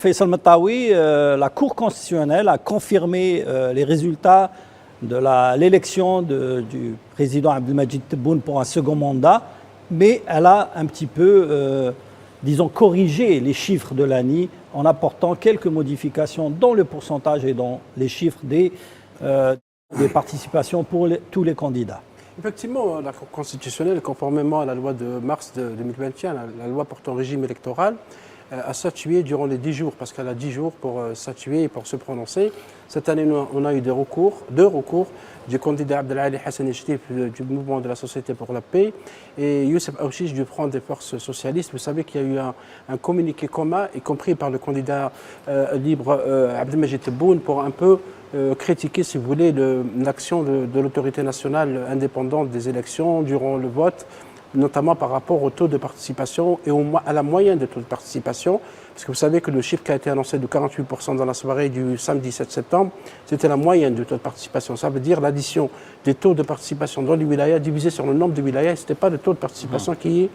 Faisal Matawi, la Cour constitutionnelle a confirmé les résultats de l'élection du président Abdelmadjid Tebboune pour un second mandat, mais elle a un petit peu, disons, corrigé les chiffres de l'ANI en apportant quelques modifications dans le pourcentage et dans les chiffres des participations pour tous les candidats. Effectivement, la Cour constitutionnelle, conformément à la loi de mars 2021, la loi portant régime électoral, a statué durant les 10 jours, parce qu'elle a 10 jours pour statuer et pour se prononcer. Cette année, on a eu deux recours du candidat Abdelali Hassani Chérif du mouvement de la Société pour la paix et Youssef Aouchiche du Front des forces socialistes. Vous savez qu'il y a eu un communiqué commun, y compris par le candidat libre Abdelmadjid Tebboune, pour un peu critiquer, si vous voulez, l'action de l'autorité nationale indépendante des élections durant le vote, notamment par rapport au taux de participation et à la moyenne de taux de participation. Parce que vous savez que le chiffre qui a été annoncé de 48% dans la soirée du samedi 7 septembre, c'était la moyenne de taux de participation. Ça veut dire l'addition des taux de participation dans les wilayas divisé sur le nombre de wilayas. Ce n'était pas le taux de participation qui est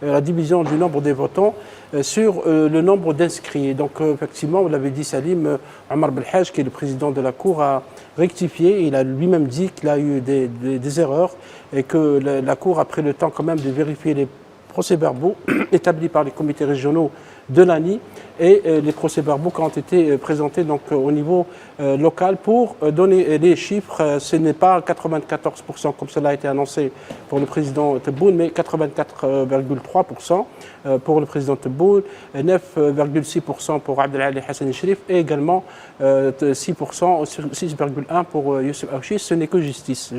la division du nombre des votants sur le nombre d'inscrits. Donc effectivement, vous l'avez dit Salim, Omar Belhaj, qui est le président de la Cour, a rectifié. Il a lui-même dit qu'il a eu des erreurs et que la Cour a pris le temps quand même de vérifier les procès-verbaux établis par les comités régionaux de l'ANI et les procès-verbaux qui ont été présentés donc, au niveau local pour donner les chiffres. Ce n'est pas 94% comme cela a été annoncé pour le président Tebboune, mais 84,3% pour le président Tebboune, 9,6% pour Abdelali Hassani Chérif et également 6,1% pour Youssef Aouchiche. Ce n'est que justice.